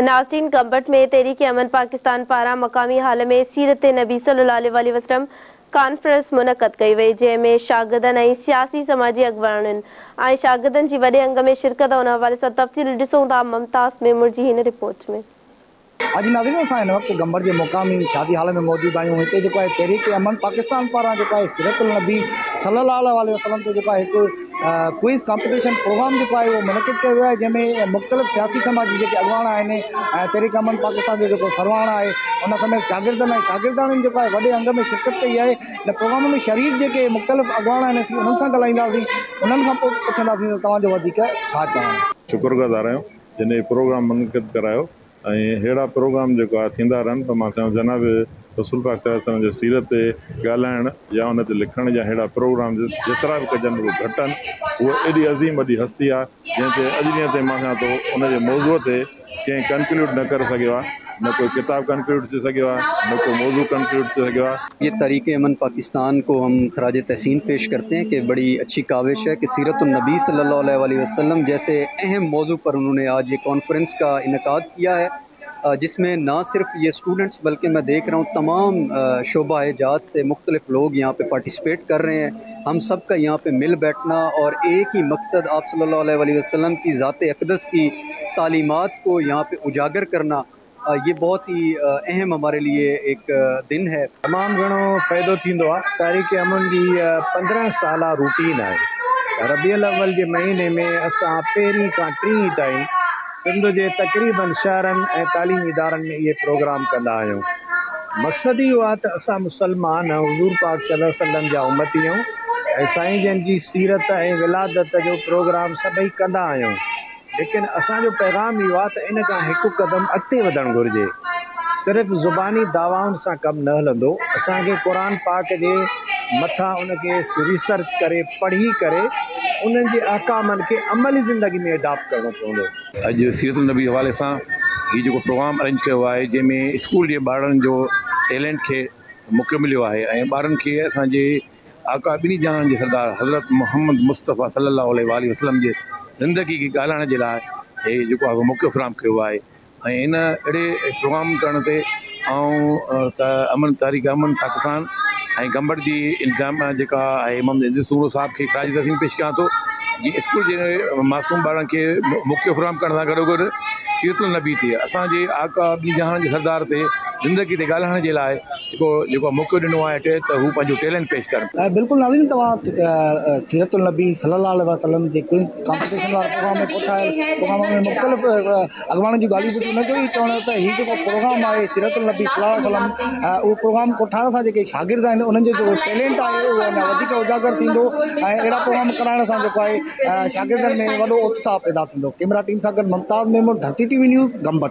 नाज़रीन, गंबट में तहरीक अमन पाकिस्तान पारां मकामी हाल में सीरत नबी सल्लल्लाहु अलैहि वसल्लम कॉन्फ्रेंस मुनक़द कई वई, जंहिंमें शागिर्दनि ऐं सियासी समाजी अॻवाननि ऐं शागिर्दनि जी वॾे अंग में शिरकत। उन हवाले सां तफ़सील ॾिसूं था मुमताज़ मेमूर जी हिन रिपोर्ट में। अॼु नाज़रीन असां हिन वक़्तु गंबट जे मुक़ामी शादी हाल में मौजूद आहियूं। हिते जेको आहे तहरीक अमन पाकिस्तान पारां जेको आहे सीरत नबी सल्लल्लाहु अलैहि वसल्लम ते जेको आहे हिकु क्विज़ कॉम्पिटिशन प्रोग्राम जेको आहे उहो मुनक़िद कयो वियो आहे, जंहिंमें मुख़्तलिफ़ सियासी समाजी जेके अॻवान आहिनि ऐं तहरीक अमन पाकिस्तान जो जेको सरवाणा आहे उन समेत शागिर्दनि ऐं शागिर्दाणियुनि जेको आहे वॾे अंग में शिरकत कई आहे। हिन प्रोग्राम में शरीक जेके मुख़्तलिफ़ अॻवान आहिनि उन्हनि सां ॻाल्हाईंदासीं, उन्हनि खां पोइ पुछंदासीं त तव्हांजो वधीक छा चवणु आहे। शुक्रगुज़ार आहियूं जिन प्रोग्राम मुनक़िद करायो ऐं अहिड़ा प्रोग्राम जेको आहे थींदा रहनि त मां चवां जनाब रसूल पाक सल्लल्लाहु अलैहि वसल्लम जे सीरत ते ॻाल्हाइण या उन ते लिखण जा अहिड़ा प्रोग्राम जेतिरा बि कजनि उहे घटि आहिनि। उहा एॾी अज़ीम वॾी हस्ती आहे जंहिं ते अॼु ॾींहं ते मां चवां थो उनजे मौज़ूअ ते कंहिं कंक्लूड न करे सघियो आहे, न कोई किताब कंक्लूड थी सघियो आहे, न कोई मौज़ू कंक्लूड थी सघियो आहे। ये तहरीक अमन पाकिस्तान को हम खराज तहसीन पेश करते हैं कि बड़ी अच्छी काविश है कि सीरतुन्नबी सल्लल्लाहु अलैहि वसल्लम जैसे अहम मौजू पर उन्होंने आज ये कॉन्फ्रेंस का इनेकाद किया है, जिसमें ना सिर्फ ये स्टूडेंट्स बल्कि मैं देख रहा हूँ तमाम शोबा एजाज से मुख्तलिफ लोग यहाँ पे पार्टिसिपेट कर रहे हैं। हम सब का यहाँ पे मिल बैठना और एक ही मकसद आप सल्लल्लाहु अलैहि वसल्लम की ज़ात अक़दस की तालीमात को यहाँ पे उजागर करना, ये बहुत ही अहम हमारे लिए एक दिन है। तमाम घणो फ़ाइदो थींदो आहे। तहरीक अमन जी 15 साल रूटीन आहे। रबीउल अव्वल जे महीने में असां पहिरीं खां 3 ताईं सिंध जे तक़रीबन शहरनि ऐं तालीमी इदारनि में इहे प्रोग्राम कंदा आहियूं। मक़सदु इहो आहे त असां मुसलमान हुज़ूर पाक सल्लल्लाहु अलैहि वसल्लम जा उम्मती आहियूं ऐं साईं जन जी सीरत ऐं विलादत जो प्रोग्राम सभई कंदा आहियूं। लेकिन असांजो पैगाम इहो आहे त इन खां हिकु क़दम अॻिते वधणु घुरिजे। सिर्फ़ु ज़ुबानी दावाउनि सां कमु न हलंदो, असांखे क़ुरान पाक जे मथां उनखे रिसर्च करे पढ़ी करे उन्हनि जे अहकामनि खे अमली ज़िंदगी में अडॉप्ट करणो पवंदो। अॼु सीरत नबी हवाले सां हीउ जेको प्रोग्राम अरेंज कयो आहे जंहिंमें स्कूल जे ॿारनि जो टैलेंट खे मौक़ो मिलियो आहे ऐं ॿारनि खे असांजे आका ॿिनी जहान जे सरदार हज़रत मोहम्मद मुस्तफ़ा सल्लल्लाहु अलैहि वसल्लम जे ज़िंदगी खे ॻाल्हाइण जे लाइ हे जेको आहे मौक़ो फ़राहम कयो आहे। ऐं इन अहिड़े प्रोग्राम करण ते अमन तहरीक अमन पाकिस्तान ऐं गंबट जी इल्ज़ाम जेका आहे मोहम्मद सूरो साहिब खे ख़राज तहसीन पेश कयां थो। जी स्कूल जे मासूम ॿारनि खे मौक़ो फ़राहम करण सां गॾोगॾु सीरतुन नबी ते असांजे आका ॿी जहान जे सरदार ते ज़िंदगी ते ॻाल्हाइण जे लाइ जेको मौक़ो ॾिनो आहे त हू पंहिंजो टैलेंट पेश कनि। बिल्कुलु नाज़रीन, तव्हां सीरतुन नबी सल्लल्लाहु अलैहि वसल्लम जे क्विज़ कॉम्पिटिशन वारे प्रोग्राम में कोठायल प्रोग्राम में मुख़्तलिफ़ अॻवाननि जी ॻाल्हियूं ॿुधियूं। उनजो ई चवणु त हीउ जेको प्रोग्राम आहे सीरतुन नबी सल्लल्लाहु अलैहि वसल्लम, उहो प्रोग्राम कोठाइण सां जेके शागिर्द आहिनि उन्हनि जो जेको टैलेंट आहे उहो अञा वधीक उजागर थींदो ऐं अहिड़ा प्रोग्राम कराइण सां जेको आहे शागिर्दनि में वॾो उत्साह पैदा थींदो। कैमरा टीम सां गॾु मुमताज़ मेमूर, धरती टीवी न्यूज़, गंबट।